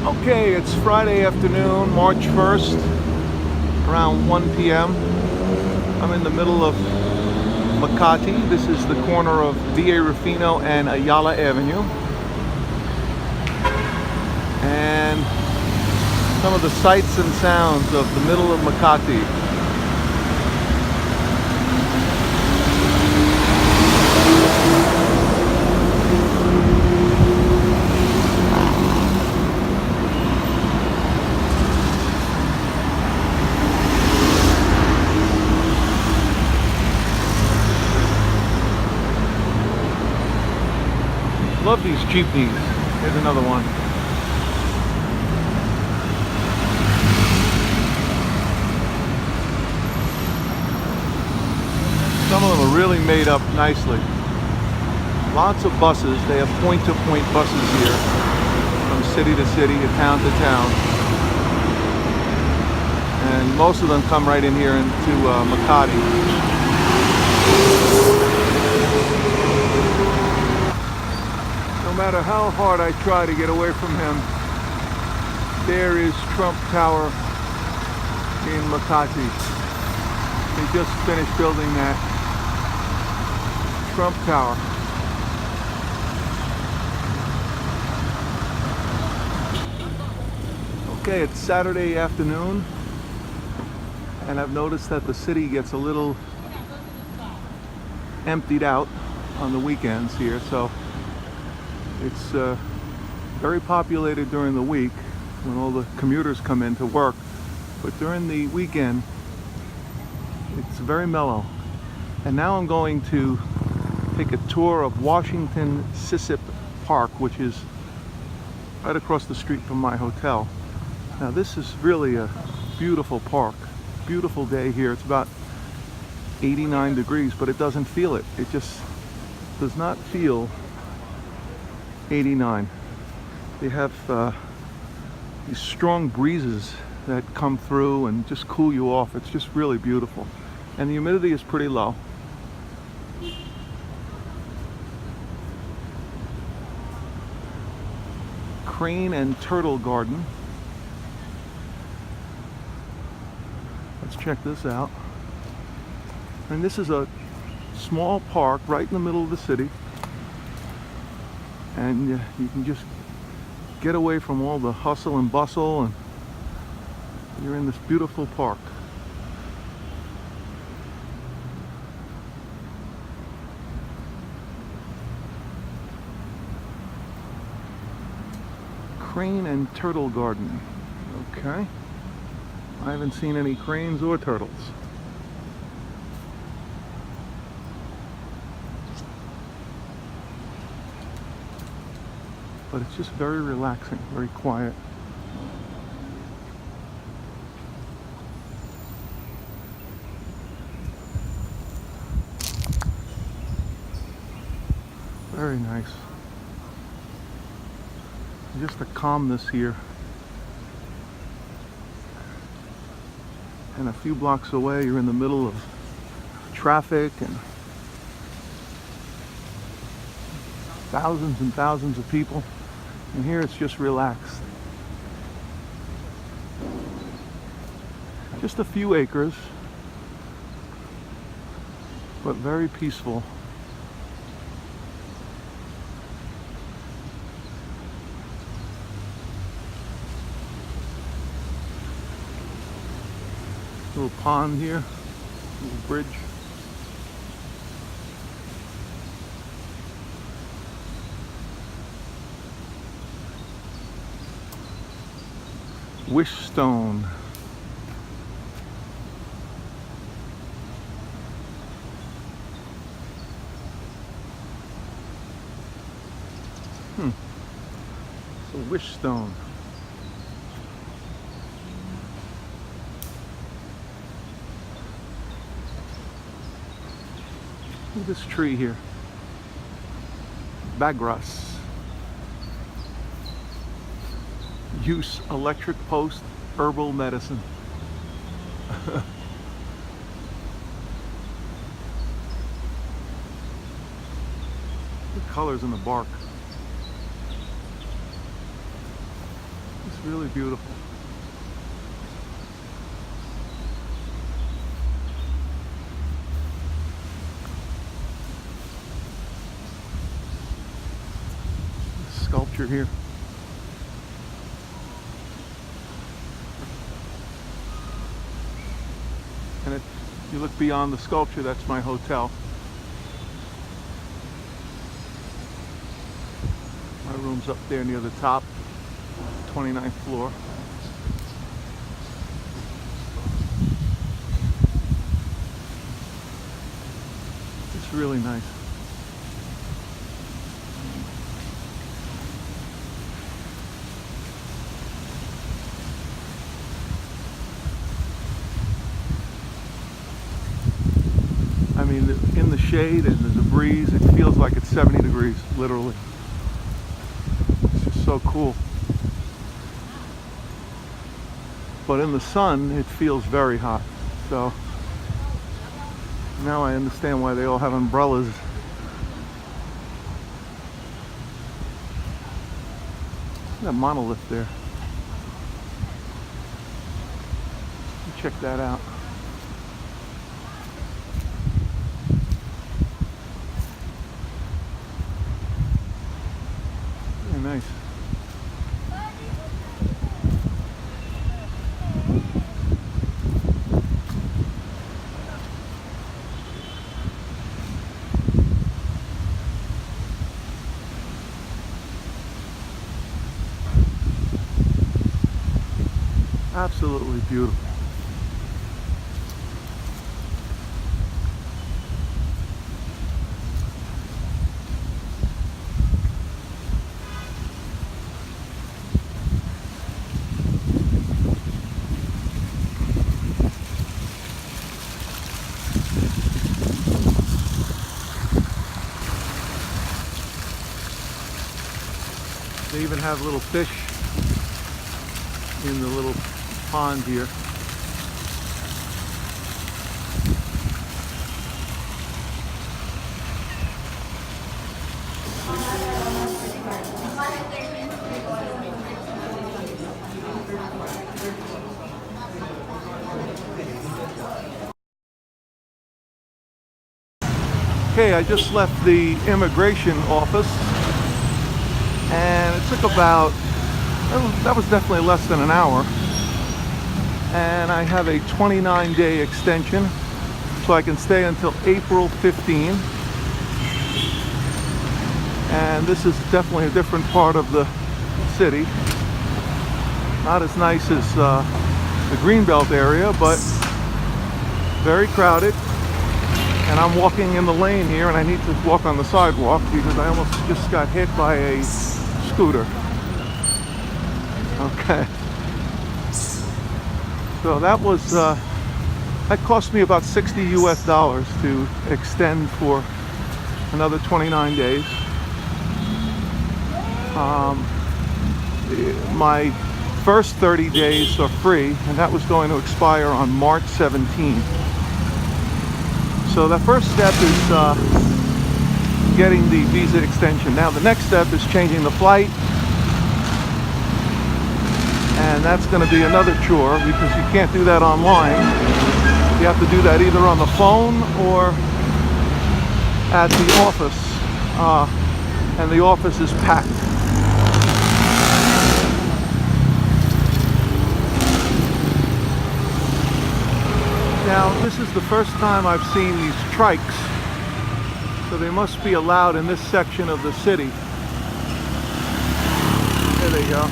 Okay, it's Friday afternoon, March 1st, around 1 p.m. I'm in the middle of Makati. This is the corner of D.A. Rufino and Ayala Avenue. And some of the sights and sounds of the middle of Makati. Love these jeepneys. Here's another one. Some of them are really made up nicely. Lots of buses. They have point-to-point buses here, from city to city, town to town. And most of them come right in here into Makati. No matter how hard I try to get away from him, there is Trump Tower in Makati. They just finished building that Trump Tower. Okay, it's Saturday afternoon, and I've noticed that the city gets a little emptied out on the weekends here, so it's very populated during the week when all the commuters come in to work, but during the weekend it's very mellow. And now I'm going to take a tour of Washington Sissip Park, which is right across the street from my hotel. Now this is really a beautiful park, beautiful day here. It's about 89 degrees, but it doesn't feel it. It just does not feel 89. They have these strong breezes that come through and just cool you off. It's just really beautiful. And the humidity is pretty low. Crane and Turtle Garden. Let's check this out. And this is a small park right in the middle of the city. And you can just get away from all the hustle and bustle, and you're in this beautiful park. Crane and Turtle Garden. Okay. I haven't seen any cranes or turtles. But it's just very relaxing, very quiet. Very nice. Just the calmness here. And a few blocks away, you're in the middle of traffic and thousands of people. And here it's just relaxed. Just a few acres, but very peaceful. Little pond here, little bridge. Wish stone. It's a wish stone. Look at this tree here. Bagras. Use electric post herbal medicine. The colors in the bark. This really beautiful. Sculpture here. And if you look beyond the sculpture, that's my hotel. My room's up there near the top, 29th floor. It's really nice. I mean, in the shade and there's a breeze, it feels like it's 70 degrees, literally. It's just so cool. But in the sun, it feels very hot. So now I understand why they all have umbrellas. That monolith there. Check that out. Very nice. Absolutely beautiful. They even have little fish in the little pond here. Okay, I just left the immigration office and it took about, that was definitely less than an hour. And I have a 29-day extension, so I can stay until April 15. And this is definitely a different part of the city. Not as nice as the Greenbelt area, but very crowded. And I'm walking in the lane here, and I need to walk on the sidewalk because I almost just got hit by a scooter. Okay. So that was, that cost me about $60 US to extend for another 29 days. My first 30 days are free, and that was going to expire on March 17th. So the first step is getting the visa extension. Now the next step is changing the flight. And that's going to be another chore because you can't do that online. You have to do that either on the phone or at the office. And the office is packed. Now, this is the first time I've seen these trikes, so they must be allowed in this section of the city. There they go.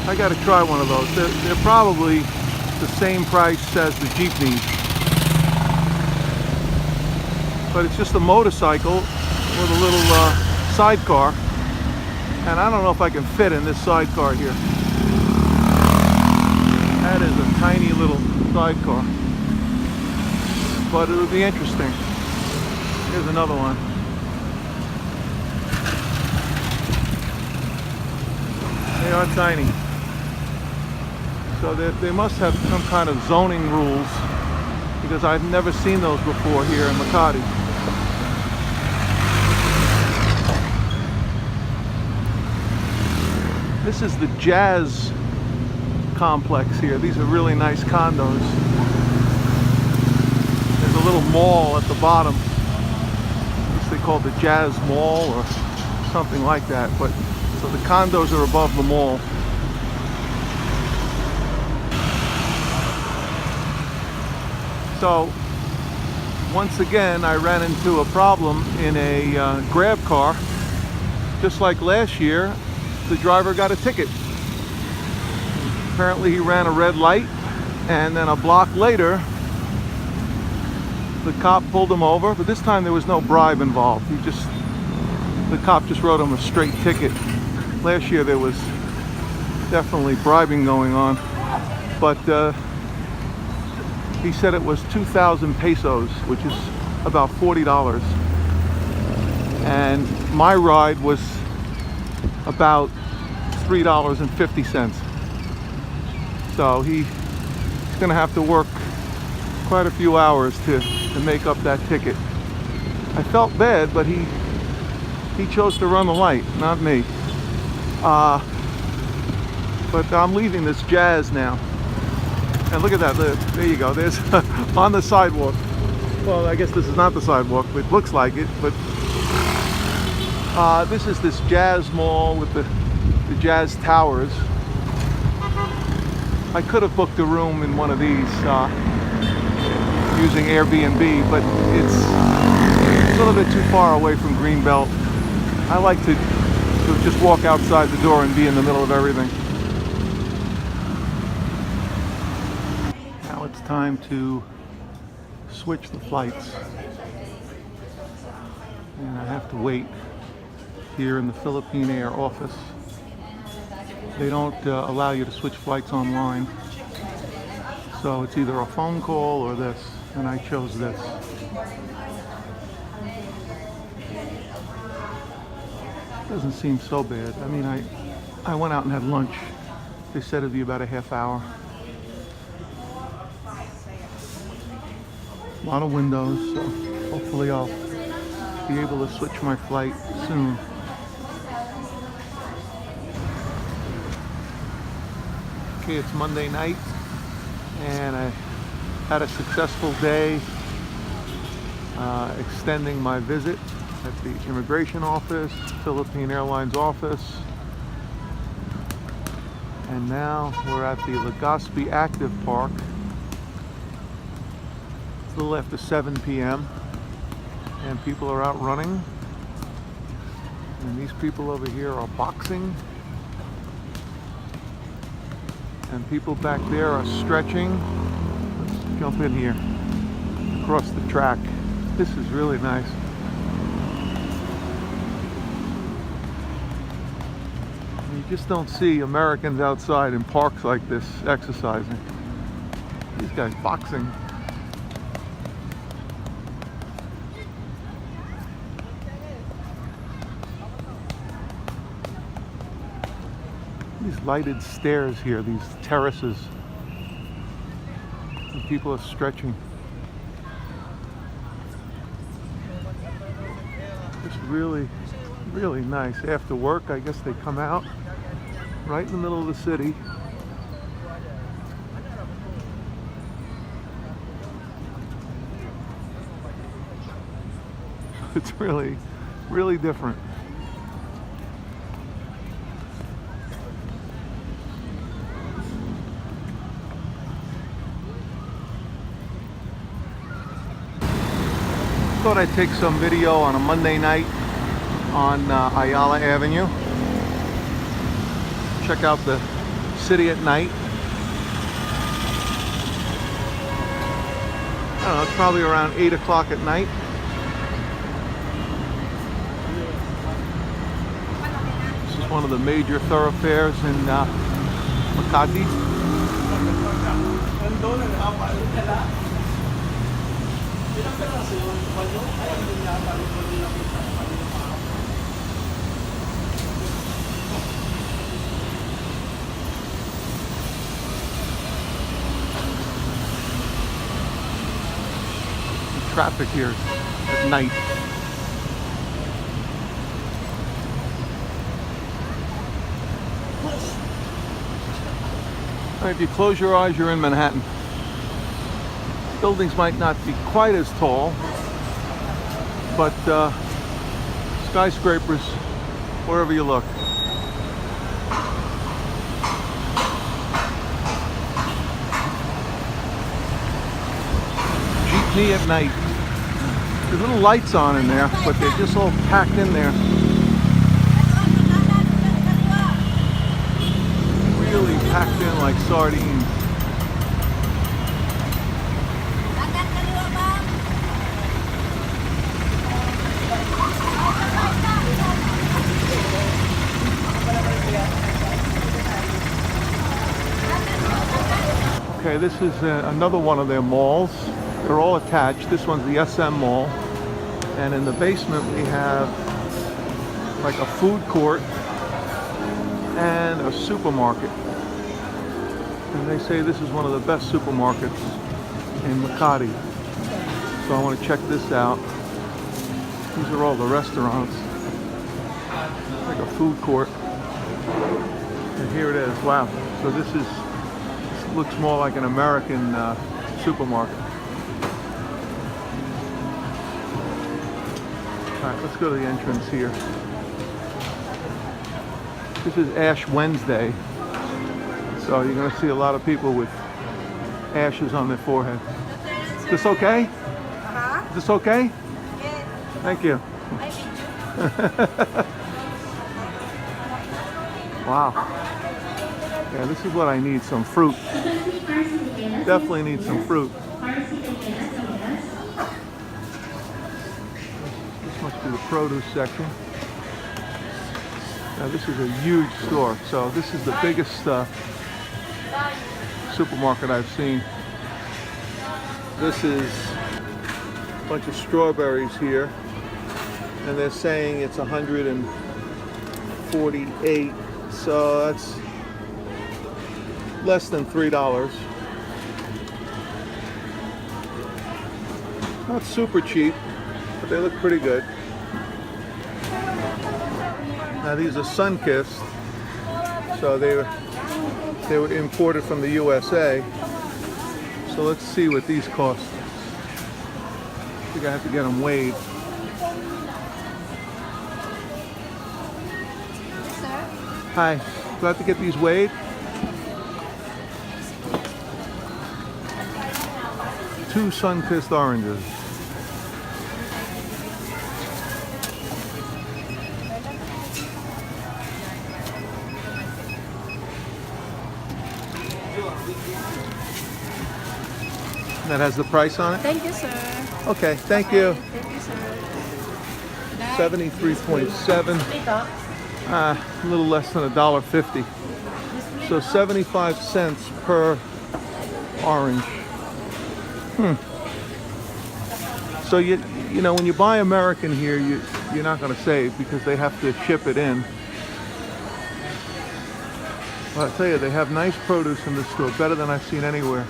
I got to try one of those. They're probably the same price as the jeepneys, but it's just a motorcycle with a little sidecar, and I don't know if I can fit in this sidecar here. That is a tiny little sidecar, but it'll be interesting. Here's another one. They are tiny. So they must have some kind of zoning rules, because I've never seen those before here in Makati. This is the Jazz complex here. These are really nice condos. There's a little mall at the bottom. I guess they call it the Jazz Mall or something like that. But so the condos are above the mall. So once again, I ran into a problem in a grab car. Just like last year, the driver got a ticket. Apparently he ran a red light, and then a block later, the cop pulled him over, but this time there was no bribe involved. The cop just wrote him a straight ticket. Last year there was definitely bribing going on, but he said it was 2,000 pesos, which is about $40. And my ride was about $3.50. So he's going to have to work quite a few hours to make up that ticket. I felt bad, but he chose to run the light, not me. But I'm leaving this Jazz now. And look at that, there you go, there's on the sidewalk. Well, I guess this is not the sidewalk, but it looks like it. But this is this Jazz Mall with the Jazz Towers. I could have booked a room in one of these using Airbnb, but it's a little bit too far away from Greenbelt. I like to just walk outside the door and be in the middle of everything. Now it's time to switch the flights. And I have to wait here in the Philippine Air office. They don't allow you to switch flights online. So it's either a phone call or this, and I chose this. Doesn't seem so bad. I mean, I went out and had lunch. They said it'd be about a half hour. A lot of windows, so hopefully I'll be able to switch my flight soon. Okay, it's Monday night, and I had a successful day extending my visit at the immigration office, Philippine Airlines office, and now we're at the Legazpi Active Park. It's a little after 7 p.m. and people are out running, and these people over here are boxing. And people back there are stretching. Let's jump in here across the track. This is really nice. You just don't see Americans outside in parks like this exercising. These guys boxing. These lighted stairs here, these terraces, and people are stretching. It's really, really nice. After work, I guess they come out right in the middle of the city. It's really, really different. Thought I'd take some video on a Monday night on Ayala Avenue. Check out the city at night. I don't know, it's probably around 8 o'clock at night. This is one of the major thoroughfares in Makati. The traffic here at night. If you close your eyes, you're in Manhattan. Buildings might not be quite as tall, but skyscrapers wherever you look. Jeepney at night. There's little lights on in there, but they're just all packed in there. Really packed in like sardines. Okay, this is another one of their malls. They're all attached. This one's the SM Mall. And in the basement we have like a food court and a supermarket. And they say this is one of the best supermarkets in Makati. So I want to check this out. These are all the restaurants. Like a food court. And here it is. Wow. So this looks more like an American supermarket. Alright, let's go to the entrance here. This is Ash Wednesday. So you're going to see a lot of people with ashes on their forehead. Is this okay? Is this okay? Yes. Thank you. Wow. Yeah, this is what I need, some fruit. Definitely need some fruit. This must be the produce section. Now this is a huge store, so this is the biggest supermarket I've seen. This is a bunch of strawberries here, and they're saying it's 148, so that's less than $3. Not super cheap, but they look pretty good. Now these are sun-kissed, so they were imported from the USA. So let's see what these cost. I think I have to get them weighed. Sir? Hi, do I have to get these weighed? 2 sun-kissed oranges. That has the price on it? Thank you, sir. Okay, thank you. Thank you, sir. 73.7. A little less than $1.50. So 75 cents per orange. So you know when you buy American here, you're not going to save because they have to ship it in. Well, I'll tell you, they have nice produce in this store, better than I've seen anywhere.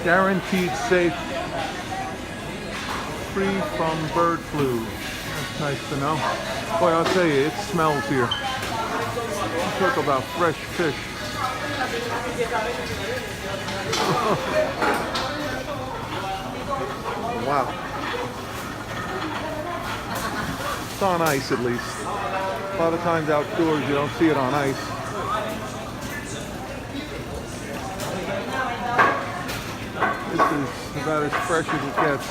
Guaranteed safe, free from bird flu. That's nice to know. Boy, I'll tell you, it smells here. Talk about fresh fish. Wow. It's on ice at least. A lot of times outdoors you don't see it on ice. This is about as fresh as it gets.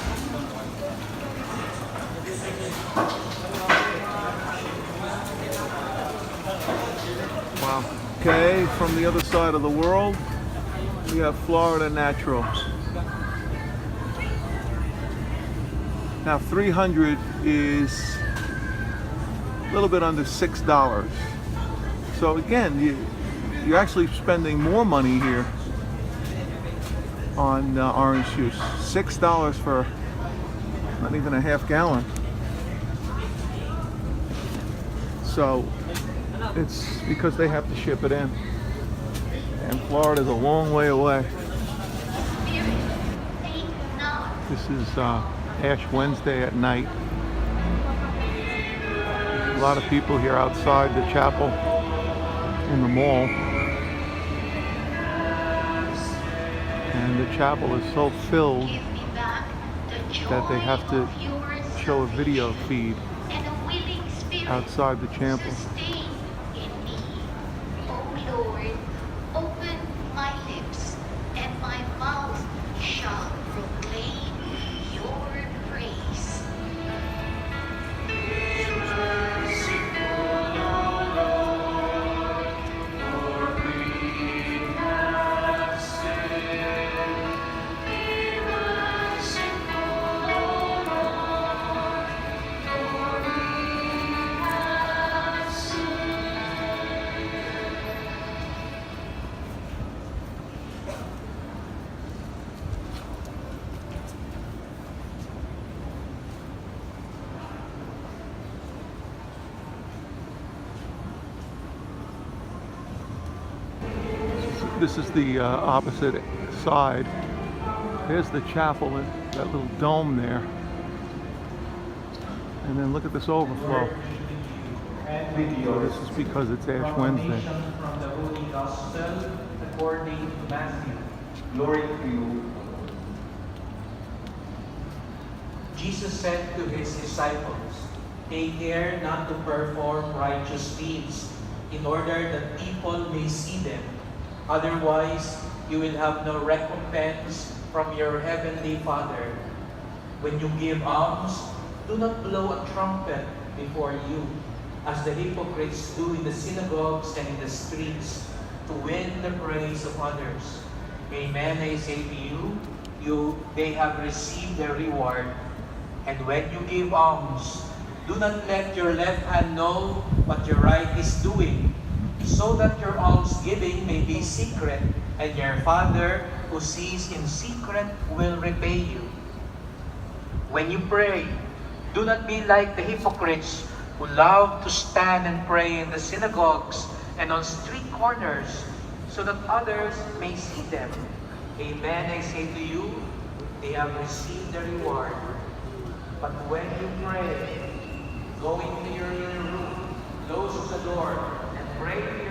Wow. Okay, from the other side of the world, we have Florida Natural. Now 300 is a little bit under $6. So again, you're actually spending more money here on orange juice. $6 for not even a half gallon. So it's because they have to ship it in. And Florida's a long way away. This is Ash Wednesday at night. lot of people here outside the chapel in the mall. And the chapel is so filled that they have to show a video feed outside the chapel. Lord, open my lips, and my mouth shall proclaim your praise. This is the opposite side. There's the chapel and that little dome there. And then look at this overflow. So this is because it's Ash Wednesday. From the Holy Gospel according to Matthew. Glory to you. Jesus said to his disciples, "Take care not to perform righteous deeds in order that people may see them. Otherwise, you will have no recompense from your heavenly Father. When you give alms, do not blow a trumpet before you, as the hypocrites do in the synagogues and in the streets, to win the praise of others. Amen, I say to you, they have received their reward. And when you give alms, do not let your left hand know what your right is doing, so that your almsgiving may be secret, and your Father who sees in secret will repay you. When you pray, do not be like the hypocrites who love to stand and pray in the synagogues and on street corners, so that others may see them. Amen, I say to you, they have received their reward. But when you pray, go into your inner room, close the door, and pray to your